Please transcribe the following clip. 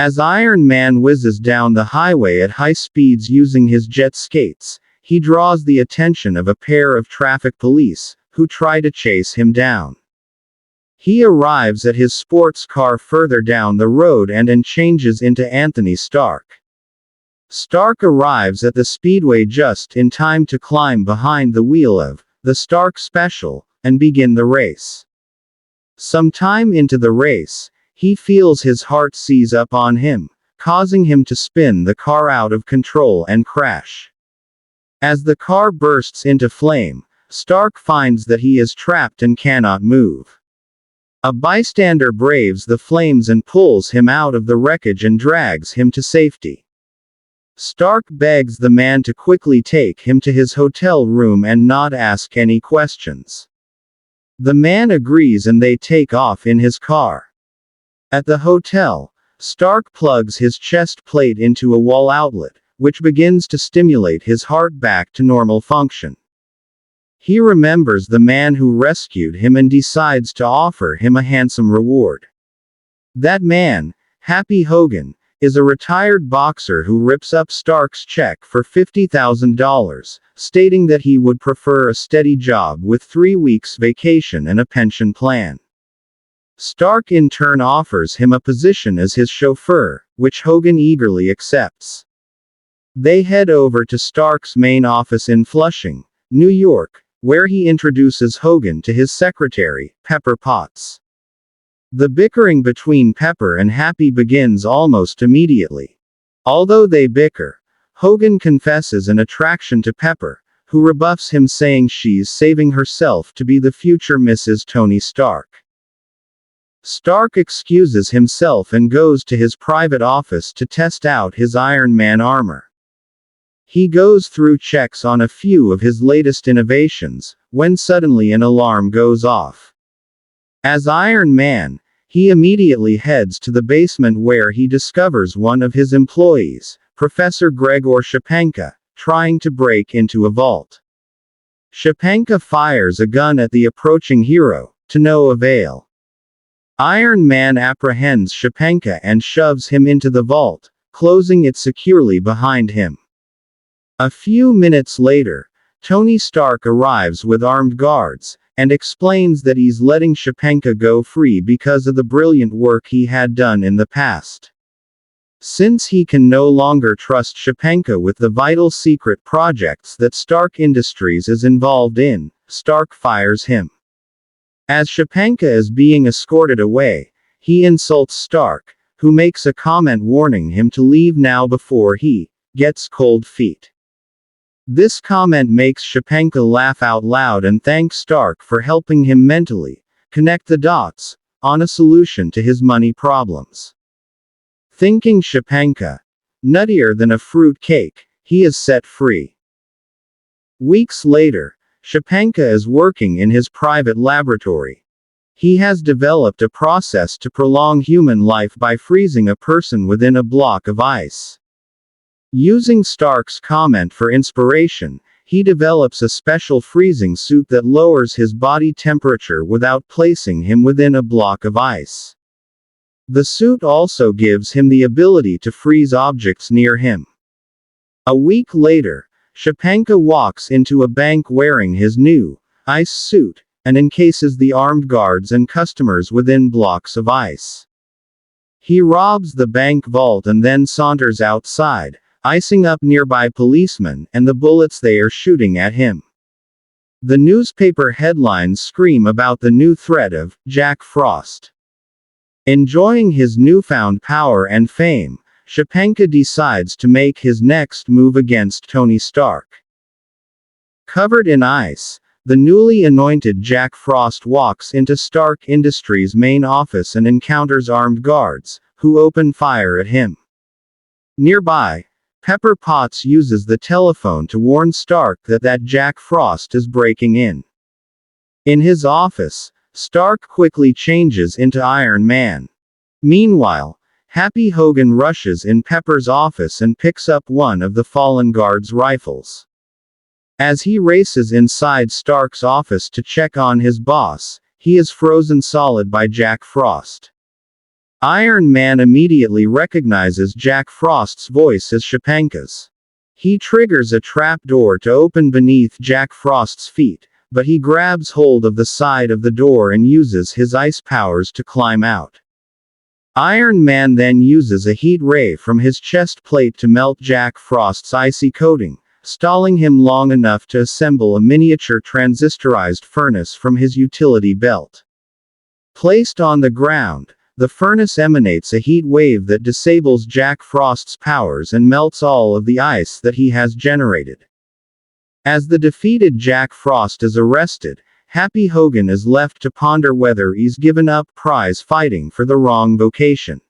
As Iron Man whizzes down the highway at high speeds using his jet skates, he draws the attention of a pair of traffic police, who try to chase him down. He arrives at his sports car further down the road and changes into Anthony Stark. Stark arrives at the speedway just in time to climb behind the wheel of the Stark Special and begin the race. Sometime into the race, he feels his heart seize up on him, causing him to spin the car out of control and crash. As the car bursts into flame, Stark finds that he is trapped and cannot move. A bystander braves the flames and pulls him out of the wreckage and drags him to safety. Stark begs the man to quickly take him to his hotel room and not ask any questions. The man agrees and they take off in his car. At the hotel, Stark plugs his chest plate into a wall outlet, which begins to stimulate his heart back to normal function. He remembers the man who rescued him and decides to offer him a handsome reward. That man, Happy Hogan, is a retired boxer who rips up Stark's check for $50,000, stating that he would prefer a steady job with 3 weeks vacation and a pension plan. Stark in turn offers him a position as his chauffeur, which Hogan eagerly accepts. They head over to Stark's main office in Flushing, New York, where he introduces Hogan to his secretary, Pepper Potts. The bickering between Pepper and Happy begins almost immediately. Although they bicker, Hogan confesses an attraction to Pepper, who rebuffs him saying she's saving herself to be the future Mrs. Tony Stark. Stark excuses himself and goes to his private office to test out his Iron Man armor. He goes through checks on a few of his latest innovations, when suddenly an alarm goes off. As Iron Man, he immediately heads to the basement where he discovers one of his employees, Professor Gregor Shapanka, trying to break into a vault. Shapanka fires a gun at the approaching hero, to no avail. Iron Man apprehends Shapanka and shoves him into the vault, closing it securely behind him. A few minutes later, Tony Stark arrives with armed guards, and explains that he's letting Shapanka go free because of the brilliant work he had done in the past. Since he can no longer trust Shapanka with the vital secret projects that Stark Industries is involved in, Stark fires him. As Shapanka is being escorted away, he insults Stark, who makes a comment warning him to leave now before he gets cold feet. This comment makes Shapanka laugh out loud and thank Stark for helping him mentally connect the dots on a solution to his money problems. Thinking Shapanka nuttier than a fruit cake, he is set free. Weeks later, Shapanka is working in his private laboratory. He has developed a process to prolong human life by freezing a person within a block of ice. Using Stark's comment for inspiration, he develops a special freezing suit that lowers his body temperature without placing him within a block of ice. The suit also gives him the ability to freeze objects near him. A week later, Shapanka walks into a bank wearing his new ice suit, and encases the armed guards and customers within blocks of ice. He robs the bank vault and then saunters outside, icing up nearby policemen and the bullets they are shooting at him. The newspaper headlines scream about the new threat of Jack Frost. Enjoying his newfound power and fame, Shapanka decides to make his next move against Tony Stark. Covered in ice, the newly anointed Jack Frost walks into Stark Industries' main office and encounters armed guards, who open fire at him. Nearby, Pepper Potts uses the telephone to warn Stark that Jack Frost is breaking in. In his office, Stark quickly changes into Iron Man. Meanwhile, Happy Hogan rushes in Pepper's office and picks up one of the fallen guard's rifles. As he races inside Stark's office to check on his boss, he is frozen solid by Jack Frost. Iron Man immediately recognizes Jack Frost's voice as Shapanka's. He triggers a trap door to open beneath Jack Frost's feet, but he grabs hold of the side of the door and uses his ice powers to climb out. Iron Man then uses a heat ray from his chest plate to melt Jack Frost's icy coating, stalling him long enough to assemble a miniature transistorized furnace from his utility belt. Placed on the ground, the furnace emanates a heat wave that disables Jack Frost's powers and melts all of the ice that he has generated. As the defeated Jack Frost is arrested, Happy Hogan is left to ponder whether he's given up prize fighting for the wrong vocation.